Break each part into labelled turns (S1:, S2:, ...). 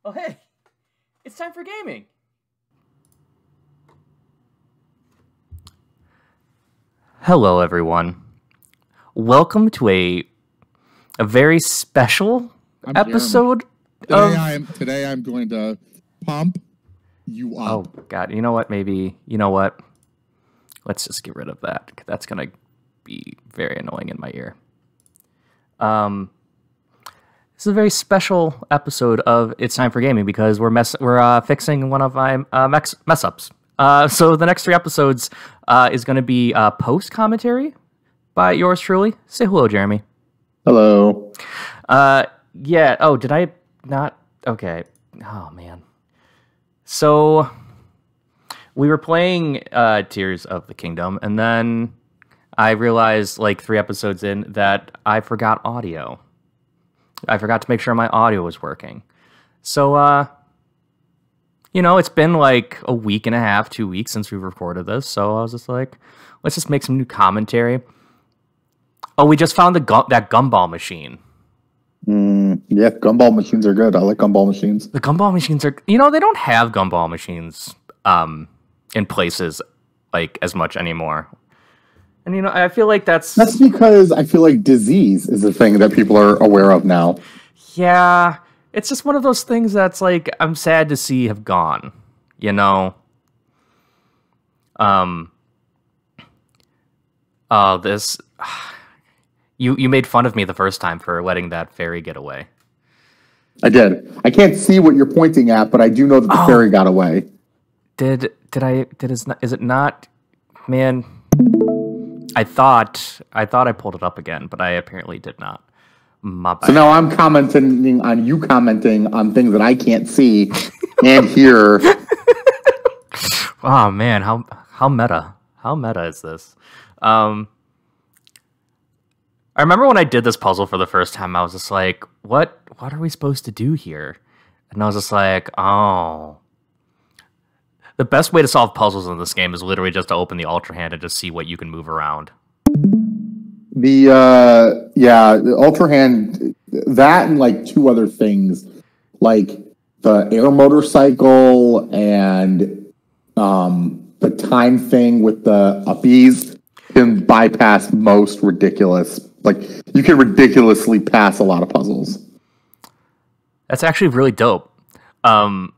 S1: Oh, hey, it's time for gaming. Hello, everyone. Welcome to a very special episode
S2: Today I'm going to pump you up.
S1: Oh, God. You know what? You know what? Let's just get rid of that. That's going to be very annoying in my ear. This is a very special episode of It's Time for Gaming because we're fixing one of my mess ups. So the next 3 episodes is going to be post commentary by yours truly. Say hello, Jeremy.
S2: Hello.
S1: Yeah. Oh, did I not? Okay. Oh man. So we were playing Tears of the Kingdom, and then I realized, like 3 episodes in, that I forgot audio. I forgot to make sure my audio was working. So, it's been like a week and a half, 2 weeks since we recorded this. So I was just like, let's just make some new commentary. Oh, we just found that gumball machine.
S2: Yeah, gumball machines are good. I like gumball machines.
S1: The gumball machines are, they don't have gumball machines in places like as much anymore. And, I feel like that's
S2: because I feel like disease is a thing that people are aware of now.
S1: Yeah, it's just one of those things that's like, I'm sad to see have gone, this... You made fun of me the first time for letting that fairy get away.
S2: I did. I can't see what you're pointing at, but I do know that the fairy got away.
S1: Is it not? Man, I thought I pulled it up again, but I apparently did not.
S2: So now I'm commenting on you commenting on things that I can't see and hear.
S1: Oh man, how meta? How meta is this? I remember when I did this puzzle for the first time, I was just like, what are we supposed to do here? And I was just like, oh. The best way to solve puzzles in this game is literally just to open the Ultra Hand and just see what you can move around.
S2: The Ultra Hand, that and like 2 other things, like the air motorcycle and the time thing with the uppies can bypass most ridiculous. Like, you can ridiculously pass a lot of puzzles.
S1: That's actually really dope. Yeah.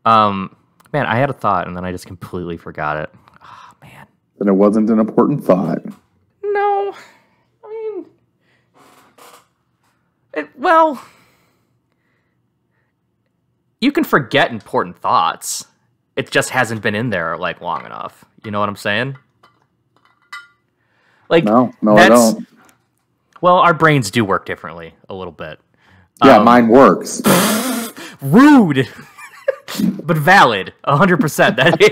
S1: Man, I had a thought, and then I just completely forgot it. Oh, man.
S2: Then it wasn't an important thought.
S1: No. I mean... you can forget important thoughts. It just hasn't been in there, like, long enough. You know what I'm saying? Like,
S2: no, I don't.
S1: Well, our brains do work differently a little bit.
S2: Yeah, mine works.
S1: Rude, but valid. 100%. That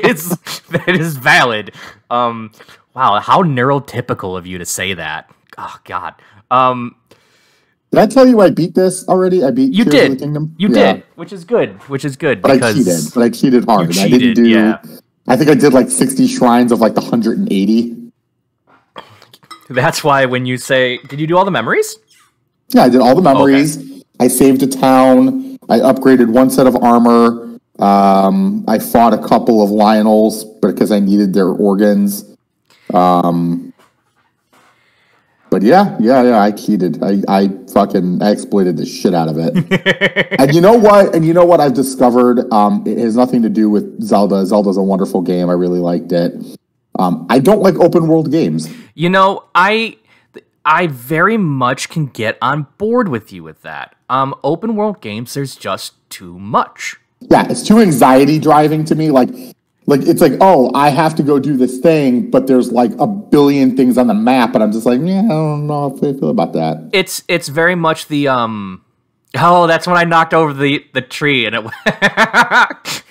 S1: is valid. Wow, how neurotypical of you to say that. Oh God.
S2: Did I tell you I beat this already? I beat Tears of the Kingdom.
S1: You did, which is good.
S2: But I cheated hard.
S1: Cheated,
S2: I didn't do. Yeah. I think I did like 60 shrines of like the 180.
S1: That's why when you say, did you do all the memories?
S2: Yeah, I did all the memories. Okay. I saved a town. I upgraded 1 set of armor. I fought a couple of Lionels because I needed their organs. But yeah, I cheated. I exploited the shit out of it. And you know what I've discovered? It has nothing to do with Zelda. Zelda's a wonderful game. I really liked it. I don't like open world games.
S1: I very much can get on board with you with that. Open world games, there's just too much.
S2: Yeah, it's too anxiety driving to me. Like it's like, oh, I have to go do this thing, but there's like a billion things on the map, and I'm just like, yeah, I don't know how I feel about that.
S1: It's very much the oh, that's when I knocked over the tree, and it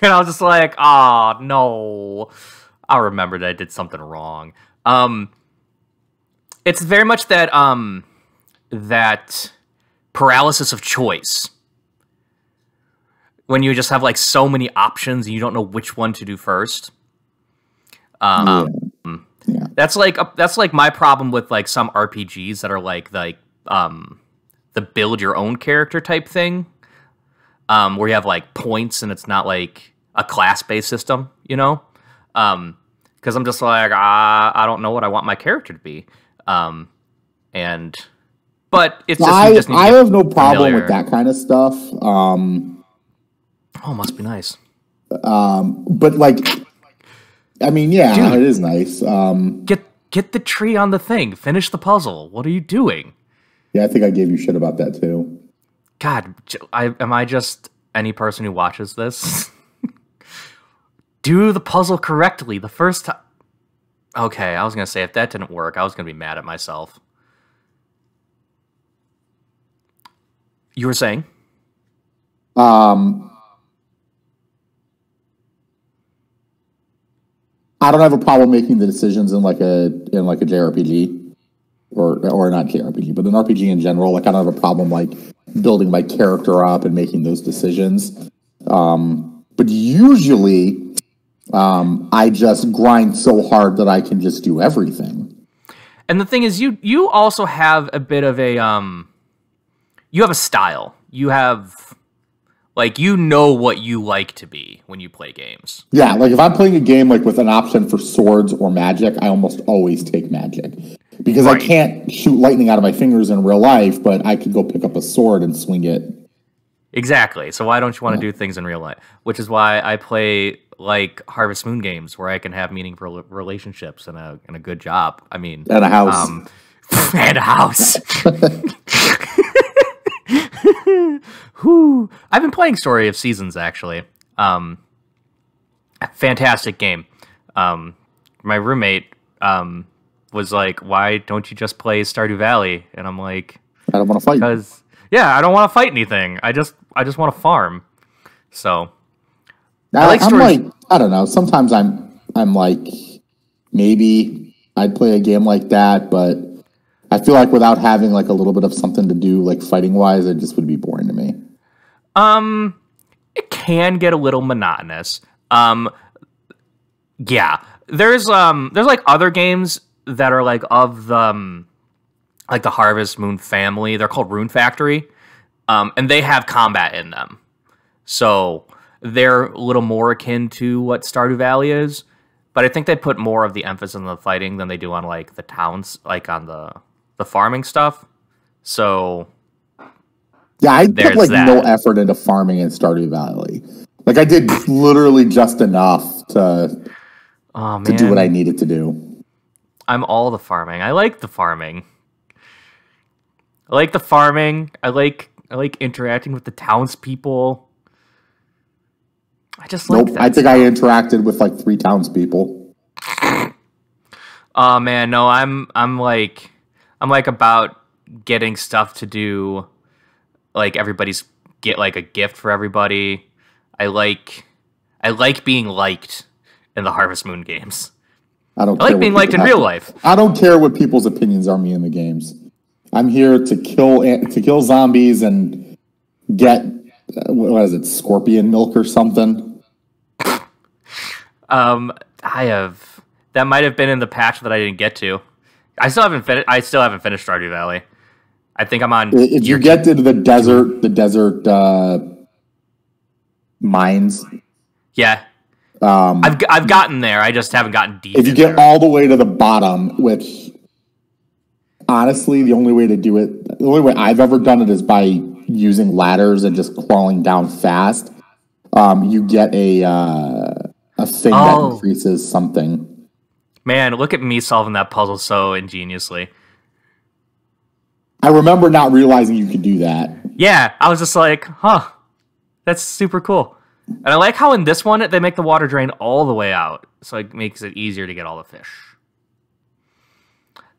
S1: and I was just like, oh no, I remembered I did something wrong. It's very much that that paralysis of choice. When you just have like so many options and you don't know which one to do first. Yeah. That's like my problem with like some RPGs that are like the build your own character type thing, where you have like points and it's not like a class based system, you know. Because I'm just like I don't know what I want my character to be, and but it's just
S2: I
S1: you just need to
S2: I
S1: get
S2: have no problem
S1: familiar.
S2: with that kind of stuff.
S1: Oh, must be nice.
S2: But like, I mean, yeah,
S1: Dude.
S2: it is nice.
S1: Get the tree on the thing. Finish the puzzle. What are you doing?
S2: Yeah, I think I gave you shit about that too.
S1: God, am I just any person who watches this? Do the puzzle correctly the first time. Okay, I was gonna say if that didn't work, I was gonna be mad at myself. You were saying?
S2: I don't have a problem making the decisions in like a JRPG or not JRPG, but an RPG in general. Like I don't have a problem like building my character up and making those decisions. But usually, I just grind so hard that I can just do everything.
S1: And the thing is, you also have a bit of a you have a style. You have like you know what you like to be when you play games.
S2: Yeah, like if I'm playing a game like with an option for swords or magic, I almost always take magic. Because
S1: Right.
S2: I can't shoot lightning out of my fingers in real life, but I could go pick up a sword and swing it.
S1: Exactly. So why don't you want to do things in real life? Which is why I play like Harvest Moon games where I can have meaningful relationships and a good job. I mean,
S2: And a house.
S1: and a house. Whew. I've been playing Story of Seasons actually. Fantastic game. My roommate was like, "Why don't you just play Stardew Valley?" And I'm like,
S2: I don't want to fight.
S1: "Because I don't want to fight anything. I just want to farm." So I like
S2: I'm
S1: stories.
S2: like, I don't know. Sometimes I'm like, maybe I'd play a game like that, but I feel like without having like a little bit of something to do, like fighting wise, it just would be boring to me.
S1: It can get a little monotonous. Yeah, there's like other games that are like of the like the Harvest Moon family. They're called Rune Factory, and they have combat in them. So they're a little more akin to what Stardew Valley is, but I think they put more of the emphasis on the fighting than they do on like the towns, like on the farming stuff. So
S2: Yeah, I put
S1: There's
S2: like
S1: that.
S2: no effort into farming in Stardew Valley. Like I did literally just enough to
S1: oh
S2: do what
S1: man,
S2: I needed to do.
S1: I'm all the farming. I like the farming. I like the farming. I like interacting with the townspeople. I just like
S2: Nope,
S1: that.
S2: I think I interacted with like 3 townspeople.
S1: Oh man, no, I'm like about getting stuff to do. Like everybody's get like a gift for everybody. I like being liked in the Harvest Moon games.
S2: I don't.
S1: I like
S2: care
S1: being
S2: what
S1: liked in
S2: people
S1: real
S2: have
S1: life.
S2: I don't care what people's opinions are on me in the games. I'm here to kill zombies and get what is it, scorpion milk or something.
S1: I have that might have been in the patch that I didn't get to. I still haven't finished Stardew Valley. I think I'm on.
S2: If you get to the desert mines,
S1: Yeah, I've gotten there. I just haven't gotten deep.
S2: if you
S1: in
S2: get
S1: there.
S2: all the way to the bottom, which honestly, the only way to do it, the only way I've ever done it is by using ladders and just crawling down fast. You get a thing that
S1: Oh.
S2: increases something.
S1: Man, look at me solving that puzzle so ingeniously.
S2: I remember not realizing you could do that.
S1: Yeah, I was just like, huh, that's super cool. And I like how in this one they make the water drain all the way out, so it makes it easier to get all the fish.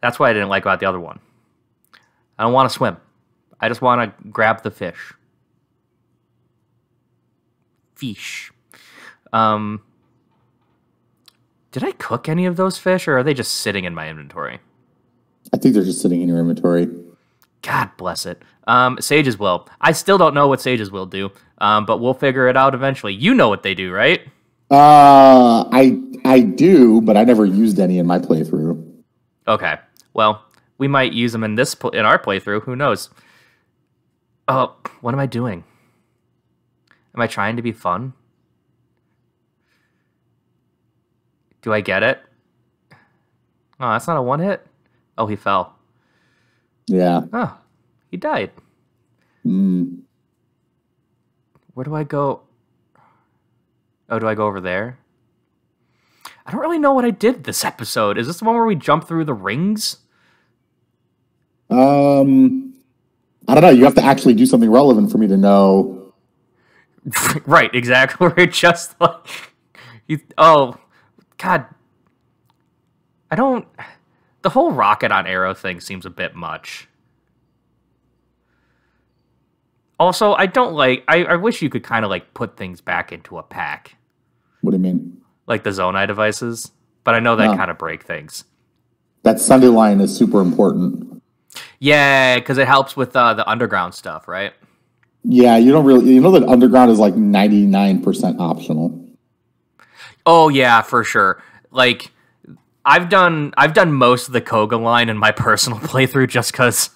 S1: That's what I didn't like about the other one. I don't want to swim. I just want to grab the fish. Fish. Did I cook any of those fish, or are they just sitting in my inventory?
S2: I think they're just sitting in your inventory.
S1: God bless it. Sages will. I still don't know what sages will do, but we'll figure it out eventually. You know what they do, right?
S2: I do, but I never used any in my playthrough.
S1: Okay. Well, we might use them in our playthrough. Who knows? Oh, what am I doing? Am I trying to be fun? Do I get it? Oh, that's not a one hit? Oh, he fell.
S2: Yeah.
S1: Oh, he died.
S2: Mm.
S1: Where do I go? Oh, do I go over there? I don't really know what I did this episode. Is this the one where we jump through the rings?
S2: I don't know. You have to actually do something relevant for me to know.
S1: Right, exactly. We're just like... oh, God. I don't... The whole rocket on arrow thing seems a bit much. Also, I don't like... I wish you could kind of like put things back into a pack.
S2: What do you mean?
S1: Like the Zonai devices. But I know that kind of break things.
S2: That Sunday line is super important.
S1: Yeah, because it helps with the underground stuff, right?
S2: Yeah, you don't really... You know that underground is like 99% optional.
S1: Oh, yeah, for sure. Like... I've done most of the Koga line in my personal playthrough just because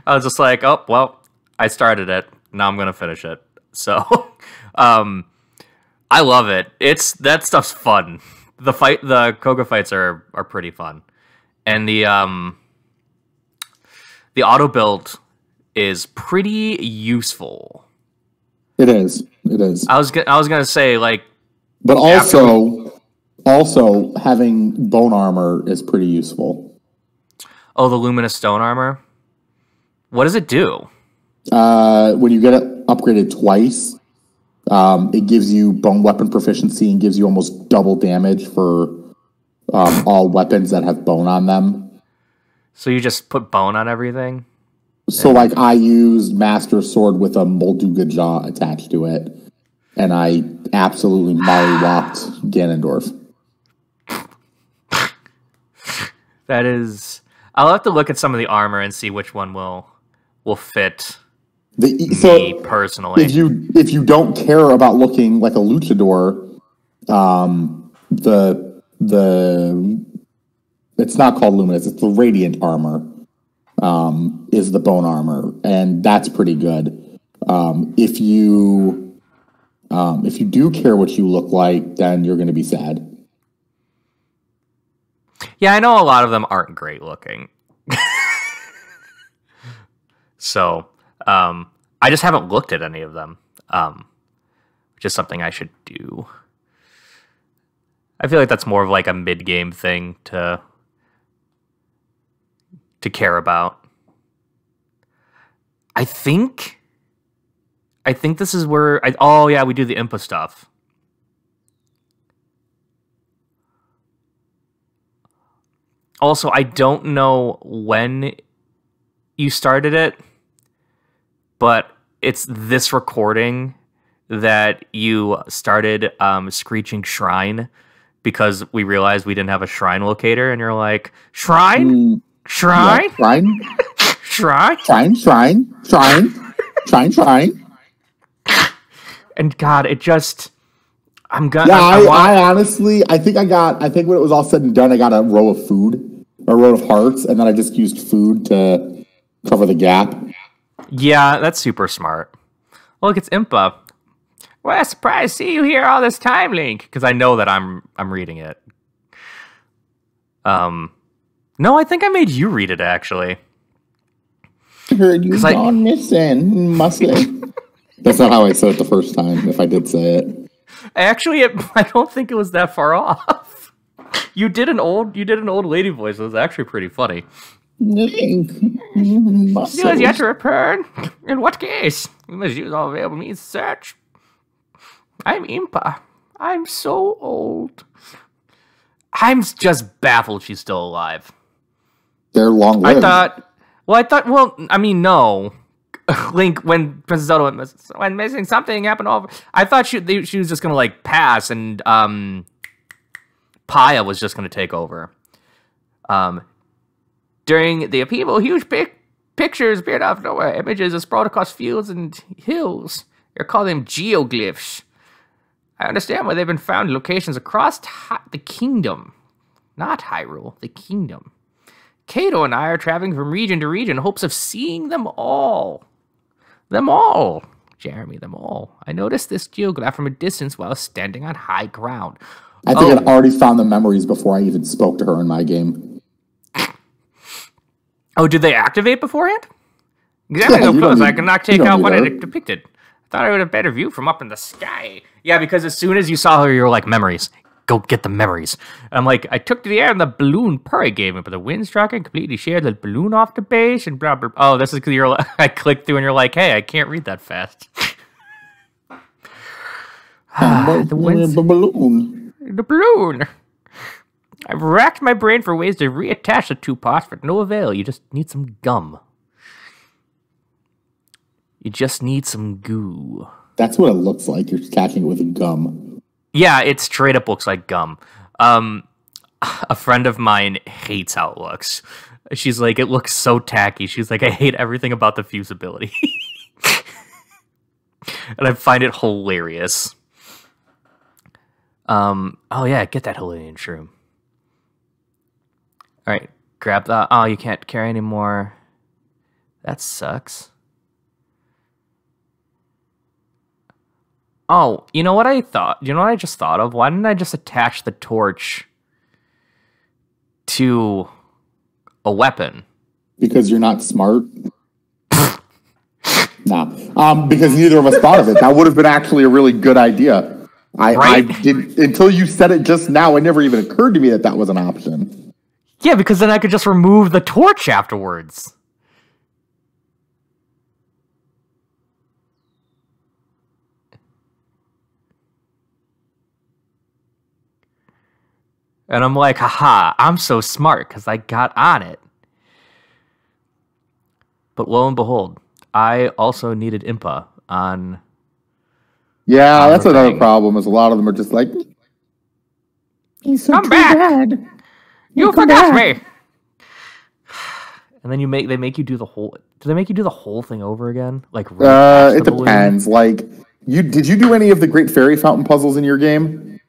S1: I was just like, oh, well, I started it. Now I'm going to finish it. So, I love it. That stuff's fun. The Koga fights are pretty fun. And the auto build is pretty useful.
S2: It is. It is.
S1: I was going to say, like...
S2: But also, having bone armor is pretty useful.
S1: Oh, the luminous stone armor? What does it do?
S2: When you get it upgraded twice, it gives you bone weapon proficiency and gives you almost double damage for all weapons that have bone on them.
S1: So you just put bone on everything?
S2: So, like, I used Master Sword with a Molduga Jaw attached to it, and I absolutely mollywopped Ganondorf.
S1: That is... I'll have to look at some of the armor and see which one will fit me personally.
S2: If you don't care about looking like a luchador, it's not called luminous, it's the radiant armor, is the bone armor, and that's pretty good. If you do care what you look like, then you're going to be sad.
S1: Yeah, I know a lot of them aren't great looking. So, I just haven't looked at any of them, which is something I should do. I feel like that's more of like a mid-game thing to care about. I think this is where... oh, yeah, we do the Impa stuff. Also, I don't know when you started it, but it's this recording that you started Screeching Shrine because we realized we didn't have a shrine locator, and you're like, Shrine? Shrine?
S2: Yeah, shrine?
S1: Shrine?
S2: Shrine.
S1: And God, it just...
S2: I honestly, I think when it was all said and done, I got a row of food, a row of hearts, and then I just used food to cover the gap.
S1: Yeah, that's super smart. Look, it's Impa. Well, surprised to see you here all this time, Link, because I know that I'm reading it. No, I think I made you read it, actually.
S2: Heard you gone missing, muscly. That's not how I said it the first time, if I did say it.
S1: Actually, I don't think it was that far off. You did an old lady voice. It was actually pretty funny.
S2: Link,
S1: You has yet to return. In what case? We must use all available means to search. I'm Impa. I'm so old. I'm just baffled she's still alive.
S2: They're long-lived.
S1: I mean, no. Link, when Princess Zelda went missing, something happened over. I thought she was just gonna like pass, and Paya was just gonna take over. During the upheaval, huge pictures appeared out of nowhere. Images are sprawled across fields and hills. You're calling them geoglyphs. I understand why they've been found in locations across the kingdom, not Hyrule, the kingdom. Kato and I are traveling from region to region in hopes of seeing them all. Them all. Jeremy, them all. I noticed this geograph from a distance while standing on high ground.
S2: I think I'd already found the memories before I even spoke to her in my game.
S1: Oh, did they activate beforehand? Examining so close, I could not take out what it depicted. I thought I would have a better view from up in the sky. Yeah, because as soon as you saw her, you were like, memories. Go get the memories. And I'm like, I took to the air and the balloon Purry gave me, but the wind struck and completely sheared the balloon off the base and blah, blah, blah. Oh, this is because you're I clicked through and you're like, hey, I can't read that fast. The balloon. The balloon. I've racked my brain for ways to reattach the two parts, but no avail. You just need some gum. You just need some goo.
S2: That's what it looks like. You're attaching it with gum.
S1: Yeah, it straight up looks like gum. A friend of mine hates how it looks. She's like, it looks so tacky. She's like, I hate everything about the fusibility. And I find it hilarious. Oh yeah, get that Hylian shroom. Alright, grab that. Oh, you can't carry anymore. That sucks. Oh, you know what I thought? You know what I just thought of? Why didn't I just attach the torch to a weapon?
S2: Because you're not smart? Nah. Because neither of us thought of it. That would have been actually a really good idea. I did until you said it just now. It never even occurred to me that that was an option.
S1: Yeah, because then I could just remove the torch afterwards. And I'm like, haha, I'm so smart because I got on it. But lo and behold, I also needed Impa on...
S2: Yeah, that's another problem, is a lot of them are just like...
S3: He's so
S1: come back!
S3: bad.
S1: You forgot me! And then they make you do the whole... Do they make you do the whole thing over again? Like,
S2: it depends. Like, did you do any of the Great Fairy Fountain puzzles in your game?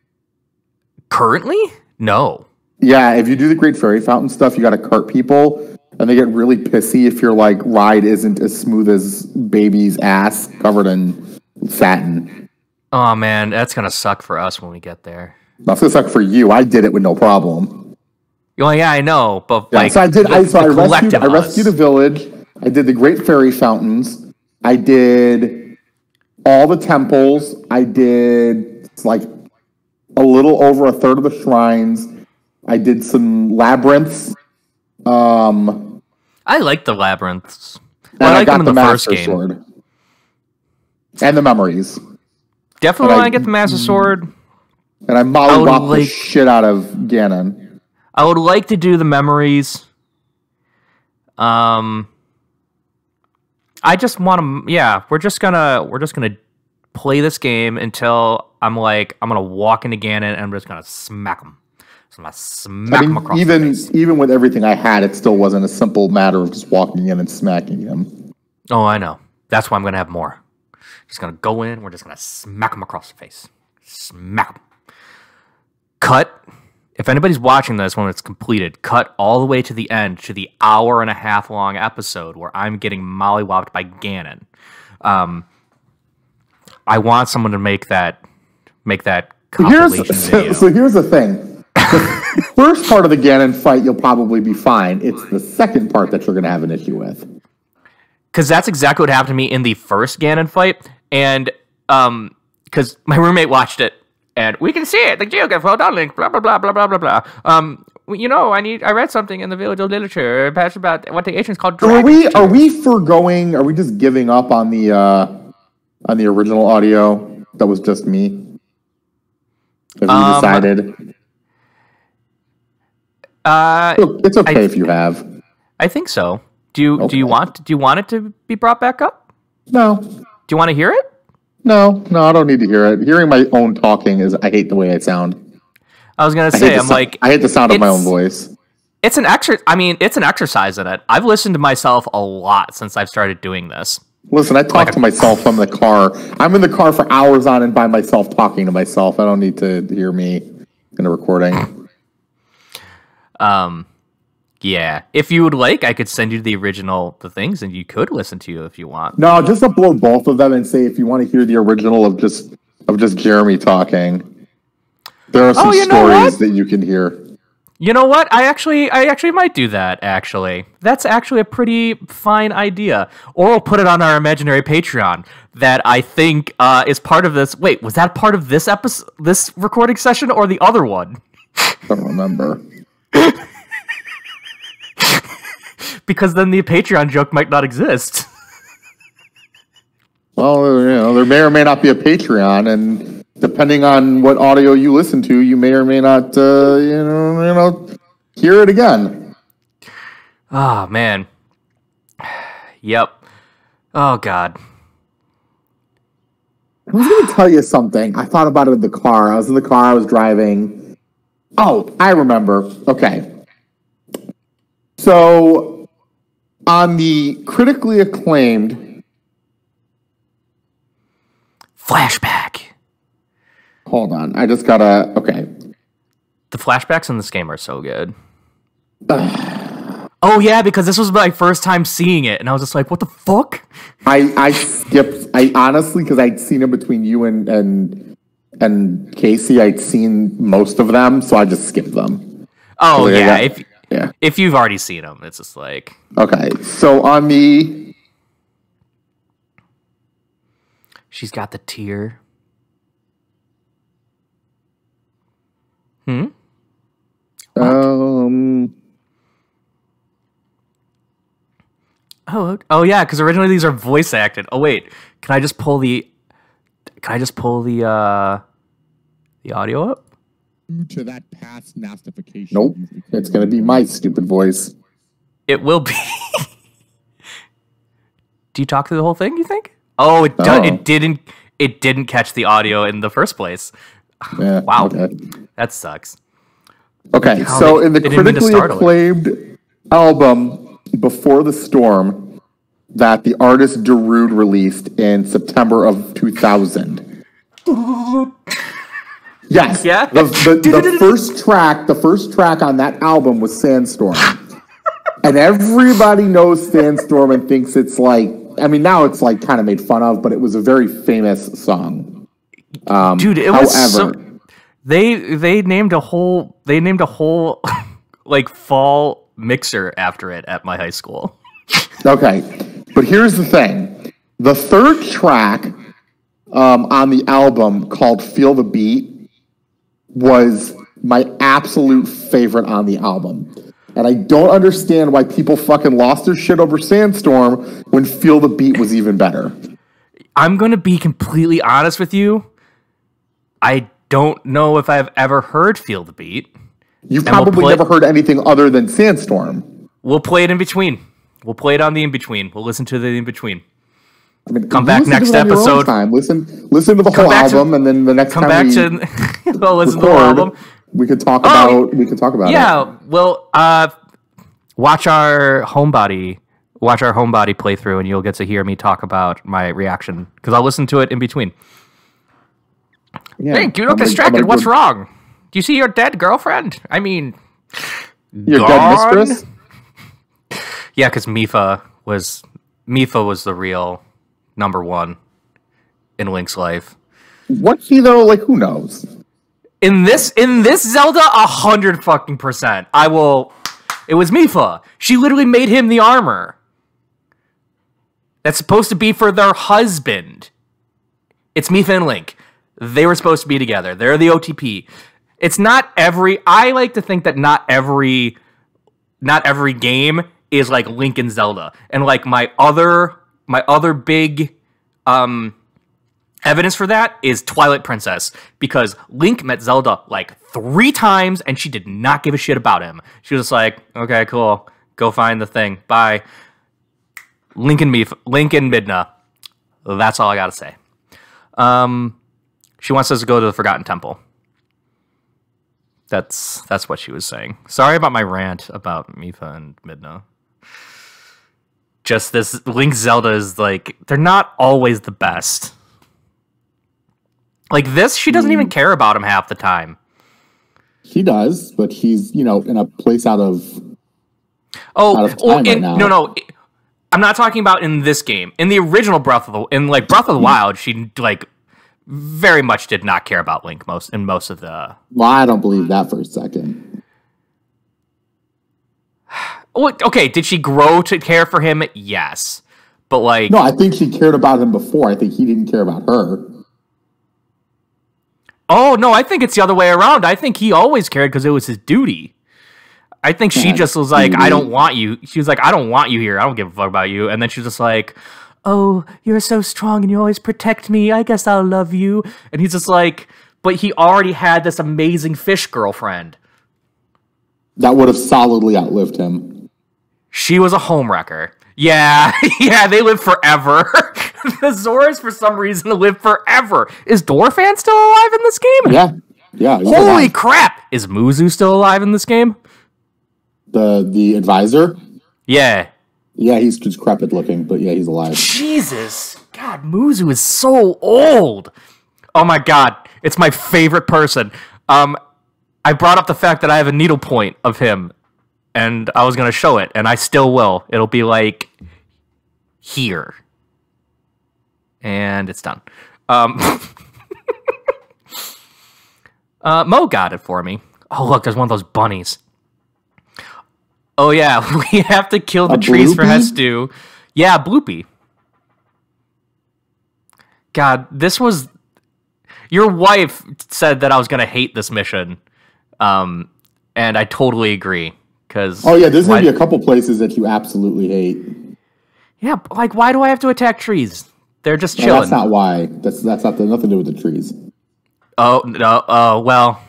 S1: Currently? No.
S2: Yeah, if you do the Great Fairy Fountain stuff, you got to cart people, and they get really pissy if your like ride isn't as smooth as baby's ass covered in satin.
S1: Oh man, that's gonna suck for us when we get there.
S2: That's gonna suck for you. I did it with no problem.
S1: Well, yeah, I know, but
S2: Yeah,
S1: like,
S2: so I did. I
S1: I
S2: rescued a village. I did the Great Fairy Fountains. I did all the temples. I did like a little over a third of the shrines. I did some labyrinths.
S1: I like the labyrinths.
S2: Well,
S1: I
S2: I
S1: like
S2: got
S1: them in
S2: the
S1: the first
S2: Master
S1: game.
S2: Sword. And the memories.
S1: Definitely want to get the Master Sword.
S2: And I mollywopped the shit out of Ganon.
S1: I would like to do the memories. I just want to. Yeah, we're just gonna play this game until I'm gonna walk into Ganon and I'm just gonna smack him. So I'm gonna smack him across the face.
S2: Even with everything I had, it still wasn't a simple matter of just walking in and smacking him.
S1: Oh, I know. That's why I'm gonna have more. Just gonna go in. We're just gonna smack him across the face. Smack him. Cut. If anybody's watching this when it's completed, cut all the way to the end, to the 1.5 hour long episode where I'm getting mollywopped by Ganon. I want someone to make that compilation video.
S2: So here's the thing. The first part of the Ganon fight, you'll probably be fine. It's the second part that you're going to have an issue with.
S1: Because that's exactly what happened to me in the first Ganon fight. And because my roommate watched it. And we can see it, the geograph, well done, Link, blah, blah, blah, blah, blah, blah, blah. You know, I read something in the Village of Literature about what the ancients called dragons.
S2: Are we just giving up on the original audio that was just me? Have you decided? It's okay if you have.
S1: I think so. Do you want it to be brought back up?
S2: No.
S1: Do you want to hear it?
S2: No, I don't need to hear it. Hearing my own talking I hate the way I sound.
S1: I was gonna say,
S2: I hate the sound of my own voice.
S1: It's an exercise in it. I've listened to myself a lot since I've started doing this.
S2: Listen, I talk to myself from the car. I'm in the car for hours on end by myself talking to myself. I don't need to hear me in a recording.
S1: Yeah. If you would like, I could send you the things, and you could listen to you if you want.
S2: No, just upload both of them and say if you want to hear the original of just Jeremy talking. There are some stories that you can hear.
S1: You know what? I actually might do that, actually. That's actually a pretty fine idea. Or we'll put it on our imaginary Patreon that I think is part of this. Wait, was that part of this episode, this recording session, or the other one?
S2: I don't remember.
S1: Because then the Patreon joke might not exist.
S2: Well, there may or may not be a Patreon, and depending on what audio you listen to, you may or may not, hear it again.
S1: Oh, man. Yep. Oh, God.
S2: I was going to tell you something. I thought about it in the car. I was in the car. I was driving. Oh, I remember. Okay. So, on the critically acclaimed
S1: flashback.
S2: Hold on. I just gotta... Okay.
S1: The flashbacks in this game are so good. Oh, yeah, because this was my first time seeing it, and I was just like, what the fuck?
S2: I skipped... I honestly, because I'd seen it between you and Casey, I'd seen most of them, so I just skipped them.
S1: Oh, yeah. If you've already seen them, it's just like...
S2: Okay, so on the...
S1: She's got the tear. Oh yeah, because originally these are voice acted. Oh wait, can I just pull the audio up?
S2: To that past nastification. Nope, it's gonna be my stupid voice.
S1: It will be. Do you talk through the whole thing? You think? Oh, it does. It didn't catch the audio in the first place.
S2: Yeah,
S1: wow,
S2: okay.
S1: That sucks.
S2: Okay, so in the critically acclaimed album Before the Storm that the artist Darude released in September of 2000. Yes. Yeah. The first track on that album was Sandstorm. And everybody knows Sandstorm and thinks it's like, I mean, now it's like kind of made fun of, but it was a very famous song.
S1: Dude, it was so... They named a whole like fall mixer after it at my high school.
S2: Okay, but here's the thing: the third track on the album, called "Feel the Beat," was my absolute favorite on the album, and I don't understand why people fucking lost their shit over Sandstorm when "Feel the Beat" was even better.
S1: I'm gonna be completely honest with you. I don't know if I've ever heard Feel the Beat.
S2: You've probably never heard anything other than Sandstorm.
S1: We'll play it in between. We'll play it on the in-between. We'll listen to the in-between.
S2: I mean,
S1: come back next episode.
S2: Listen to the whole album, and then the next time
S1: we'll listen to the whole album.
S2: We could talk about it.
S1: Yeah, well, watch our homebody playthrough, and you'll get to hear me talk about my reaction, because I'll listen to it in between. Yeah, hey, you look distracted. What's wrong? Do you see your dead girlfriend? I mean,
S2: your dead mistress?
S1: Yeah, because Mipha was the real number one in Link's life.
S2: What's he though? Like, who knows?
S1: In this Zelda, 100%. I will. It was Mipha. She literally made him the armor. That's supposed to be for their husband. It's Mipha and Link. They were supposed to be together. They're the OTP. It's not every... I like to think that not every game is like Link and Zelda. And like my other big evidence for that is Twilight Princess. Because Link met Zelda like 3 times and she did not give a shit about him. She was just like, okay, cool. Go find the thing. Bye. Link and Midna. That's all I gotta say. She wants us to go to the Forgotten Temple. That's what she was saying. Sorry about my rant about Mipha and Midna. Just this Link Zelda is like, they're not always the best. Like this, she doesn't even care about him half the time.
S2: He does, but he's, in a place out of
S1: Oh,
S2: out of time right now.
S1: no. I'm not talking about in this game. In the original Breath of the Wild, she like very much did not care about Link most of the.
S2: Well, I don't believe that for a second.
S1: Okay, did she grow to care for him? Yes, but like
S2: no, I think she cared about him before. I think he didn't care about her.
S1: Oh no, I think it's the other way around. I think he always cared because it was his duty. I think she just was like, I don't want you. She was like, I don't want you here. I don't give a fuck about you. And then she was just like, oh, you're so strong and you always protect me. I guess I'll love you. And he's just like, but he already had this amazing fish girlfriend.
S2: That would have solidly outlived him.
S1: She was a homewrecker. Yeah, yeah, they live forever. The Zoras, for some reason, live forever. Is Dorfan still alive in this game?
S2: Yeah.
S1: Holy crap! Is Muzu still alive in this game?
S2: The advisor?
S1: Yeah.
S2: Yeah, he's decrepit looking, but yeah, he's alive.
S1: Jesus. God, Muzu is so old. Oh my god. It's my favorite person. I brought up the fact that I have a needlepoint of him, and I was going to show it, and I still will. It'll be like here. And it's done. Mo got it for me. Oh, look, there's one of those bunnies. Oh, yeah, we have to kill the trees for Hestu. Yeah, Bloopy. God, this was... Your wife said that I was going to hate this mission. And I totally agree.
S2: Oh, yeah, there's going to be a couple places that you absolutely hate.
S1: Yeah, like, why do I have to attack trees? They're just chilling.
S2: No, that's not why. That's nothing to do with the trees.
S1: Oh, no, well...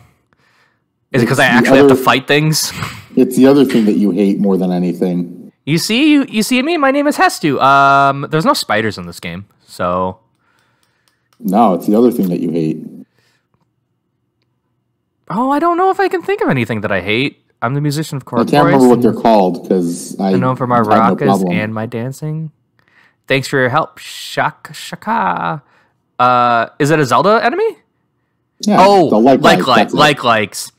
S1: Is it because I actually have to fight things?
S2: It's the other thing that you hate more than anything.
S1: You see me? My name is Hestu. There's no spiders in this game, so...
S2: No, it's the other thing that you hate.
S1: Oh, I don't know if I can think of anything that I hate. I'm the musician of course.
S2: I can't remember what they're called, because I
S1: know for my maracas
S2: no
S1: and my dancing. Thanks for your help, Shaka. Is it a Zelda enemy?
S2: Yeah,
S1: oh, likes.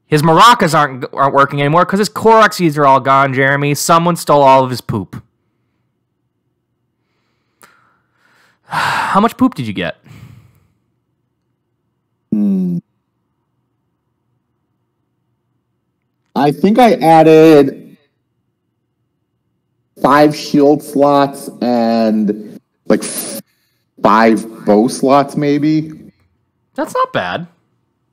S1: His maracas aren't working anymore because his Koroxes are all gone, Jeremy. Someone stole all of his poop. How much poop did you get?
S2: I think I added 5 shield slots and like 5 bow slots, maybe.
S1: That's not bad.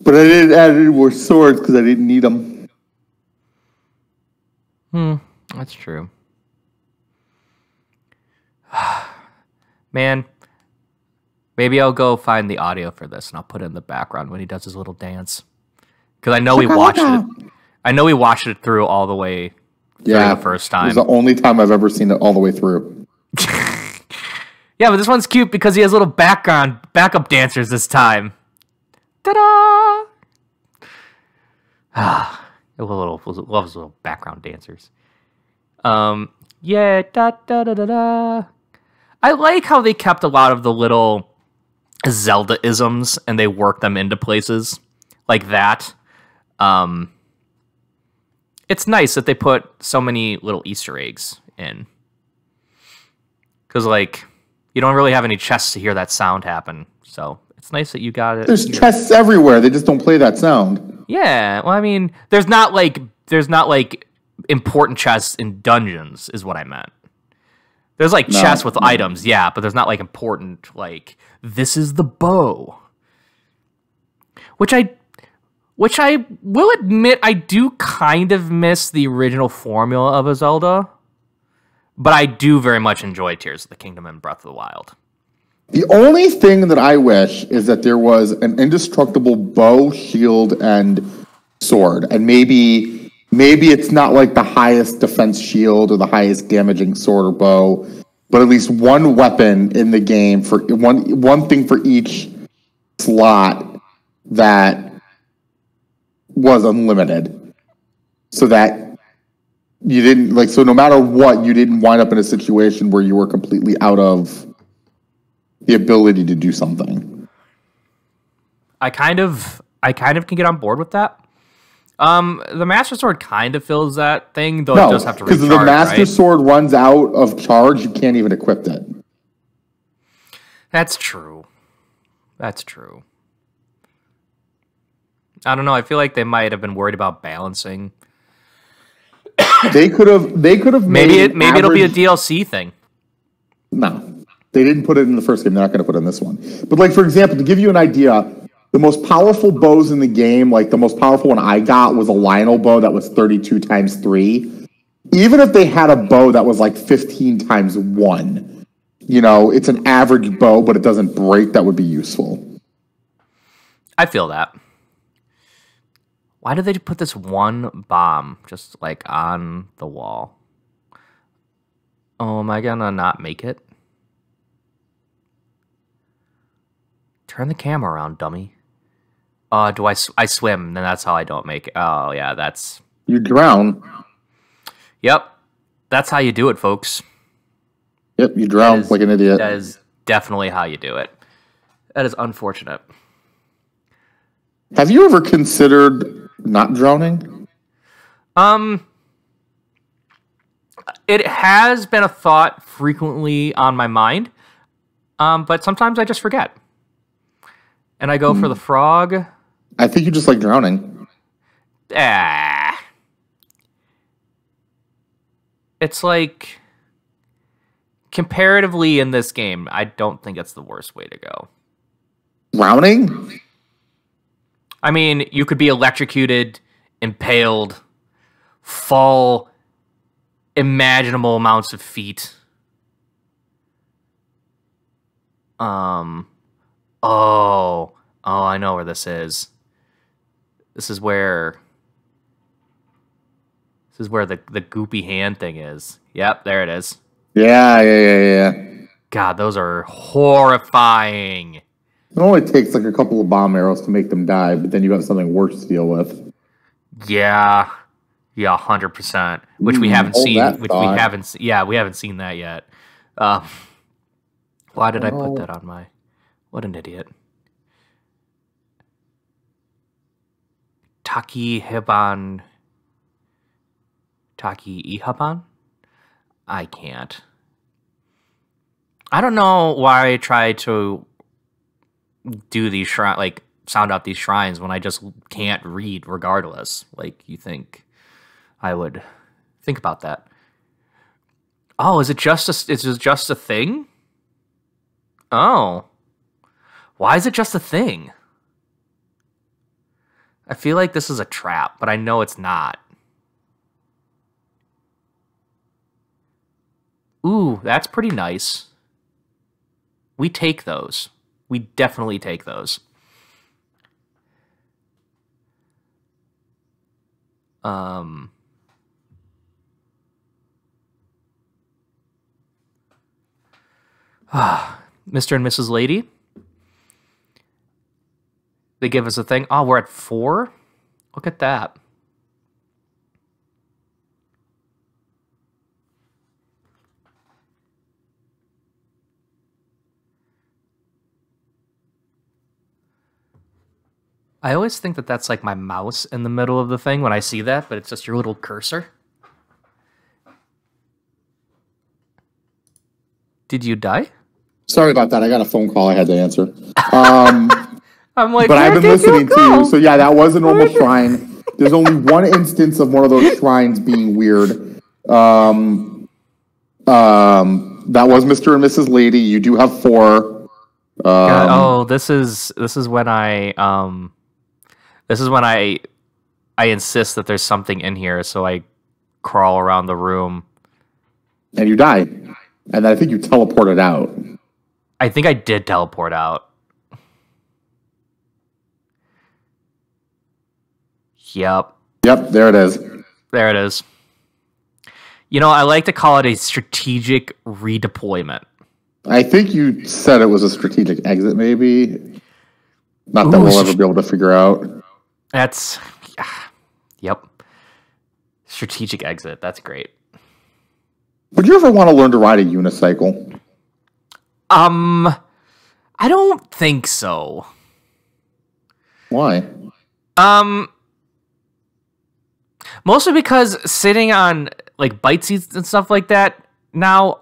S2: But I didn't add any more swords because I didn't need them.
S1: That's true. Man, maybe I'll go find the audio for this and I'll put it in the background when he does his little dance. Because I know we watched it. I know we watched it through all the way through the first time.
S2: It was the only time I've ever seen it all the way through.
S1: Yeah, but this one's cute because he has little backup dancers this time. Ta-da! Loves little background dancers. Yeah, da-da-da-da-da. I like how they kept a lot of the little Zelda-isms and they worked them into places like that. It's nice that they put so many little Easter eggs in. Because, like, you don't really have any chests to hear that sound happen. So it's nice that you got it.
S2: There's chests everywhere. They just don't play that sound.
S1: Yeah, well, I mean, there's not like important chests in dungeons, is what I meant. There's like chests with items, yeah, but there's not like important, like, this is the bow. Which I will admit I do kind of miss the original formula of a Zelda, but I do very much enjoy Tears of the Kingdom and Breath of the Wild.
S2: The only thing that I wish is that there was an indestructible bow, shield, and sword. And maybe it's not like the highest defense shield or the highest damaging sword or bow, but at least one weapon in the game for one thing for each slot that was unlimited. So that you didn't so no matter what, you didn't wind up in a situation where you were completely out of the ability to do something.
S1: I kind of can get on board with that. The Master Sword kind of fills that thing, though it
S2: No,
S1: does have to
S2: because
S1: recharge,
S2: the Master
S1: right?
S2: Sword runs out of charge. You can't even equip it.
S1: That's true. That's true. I don't know. I feel like they might have been worried about balancing.
S2: They could have
S1: Maybe
S2: made
S1: maybe it'll be a DLC thing.
S2: No, they didn't put it in the first game. They're not going to put it in this one. But like, for example, to give you an idea, the most powerful bows in the game, like the most powerful one I got was a Lionel bow that was 32 times 3. Even if they had a bow that was like 15 times 1, it's an average bow, but it doesn't break. That would be useful.
S1: I feel that. Why did they put this one bomb just like on the wall? Oh, am I gonna not make it? Turn the camera around, dummy. Do I swim? Then that's how I don't make it. Oh, yeah, that's...
S2: You drown.
S1: Yep. That's how you do it, folks.
S2: Yep, you drown like an idiot.
S1: That is definitely how you do it. That is unfortunate.
S2: Have you ever considered not drowning?
S1: It has been a thought frequently on my mind, but sometimes I just forget. And I go for the frog.
S2: I think you just like drowning.
S1: It's like, comparatively in this game, I don't think it's the worst way to go.
S2: Drowning?
S1: I mean, you could be electrocuted, impaled, fall imaginable amounts of feet. Oh, I know where this is. This is where the goopy hand thing is. Yep, there it is.
S2: Yeah.
S1: God, those are horrifying.
S2: It only takes like a couple of bomb arrows to make them die, but then you got something worse to deal with.
S1: Yeah, 100%. Which we haven't seen. We haven't seen that yet. Why did I put that on my? What an idiot. Taki Ihaban. I can't. I don't know why I try to do these sound out these shrines when I just can't read regardless. Like, you think I would think about that. Oh, is it just a thing? Oh. Why is it just a thing? I feel like this is a trap, but I know it's not. Ooh, that's pretty nice. We take those. We definitely take those. Mr. and Mrs. Lady. They give us a thing. Oh, we're at 4? Look at that. I always think that that's like my mouse in the middle of the thing when I see that, but it's just your little cursor. Did you die?
S2: Sorry about that. I got a phone call I had to answer.
S1: I'm like,
S2: but I've been listening to you. So yeah, that was a normal shrine. There's only one instance of one of those shrines being weird. That was Mr. and Mrs. Lady. You do have 4.
S1: This is when I insist that there's something in here, so I crawl around the room.
S2: And you die. And I think you teleported out.
S1: I think I did teleport out. Yep,
S2: there it is.
S1: There it is. You know, I like to call it a strategic redeployment.
S2: I think you said it was a strategic exit, maybe. Not that we'll ever be able to figure out.
S1: That's... Yep. Strategic exit. That's great.
S2: Would you ever want to learn to ride a unicycle?
S1: I don't think so.
S2: Why?
S1: Mostly because sitting on like bite seats and stuff like that now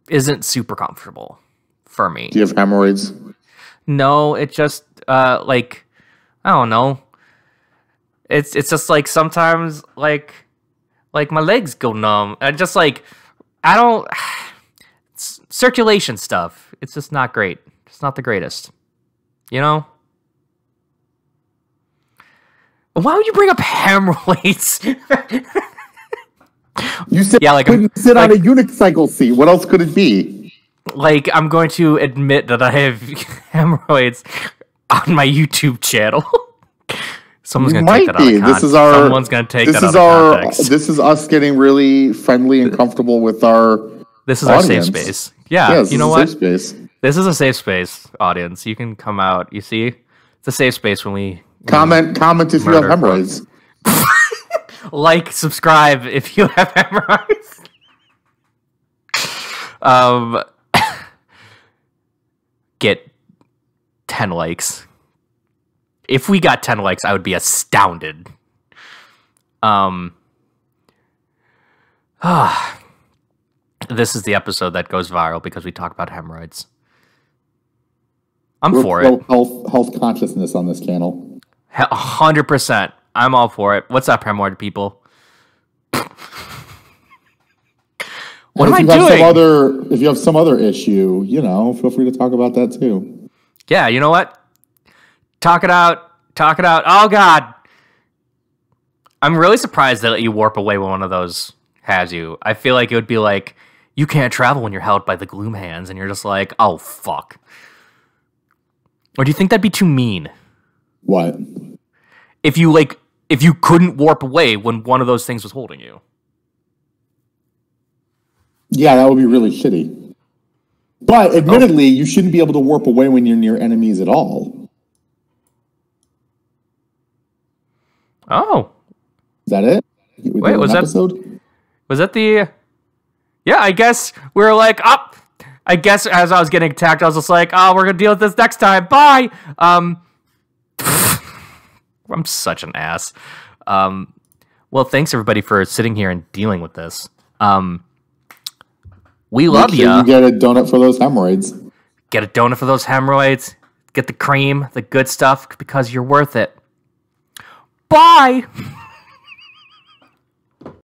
S1: isn't super comfortable for me.
S2: Do you have hemorrhoids?
S1: No, it just like I don't know. It's just like sometimes like my legs go numb. I just like I don't circulation stuff. It's just not great. It's not the greatest. You know? Why would you bring up hemorrhoids?
S2: You said
S1: yeah, like
S2: you couldn't sit on a unicycle seat. What else could it be?
S1: Like, I'm going to admit that I have hemorrhoids on my YouTube channel. Someone's going to take that out of context. Someone's going to take that out of context.
S2: This is us getting really friendly and comfortable with our
S1: This is
S2: audience.
S1: Our safe space. Yeah, you know what?
S2: Space.
S1: This is a safe space, audience. You can come out. You see? It's a safe space when we...
S2: Comment if you have hemorrhoids.
S1: Like, subscribe if you have hemorrhoids. Get 10 likes. If we got 10 likes, I would be astounded. This is the episode that goes viral because we talk about hemorrhoids.
S2: We're
S1: for it.
S2: Health consciousness on this channel.
S1: 100%. I'm all for it. What's up, hemorrhoid people? What am I doing?
S2: If you have some other issue, feel free to talk about that too.
S1: Yeah, you know what? Talk it out. Talk it out. Oh, God. I'm really surprised that you warp away when one of those has you. I feel like it would be like, you can't travel when you're held by the gloom hands, and you're just like, oh, fuck. Or do you think that'd be too mean?
S2: What?
S1: If you couldn't warp away when one of those things was holding you.
S2: Yeah, that would be really shitty. But admittedly, you shouldn't be able to warp away when you're near enemies at all.
S1: Oh.
S2: Is that it?
S1: Wait, was that the... Yeah, I guess we were like, I guess as I was getting attacked, I was just like, we're going to deal with this next time. Bye! I'm such an ass. Well, thanks everybody for sitting here and dealing with this. We love you.
S2: You get a donut for those hemorrhoids.
S1: Get a donut for those hemorrhoids. Get the cream, the good stuff, because you're worth it. Bye!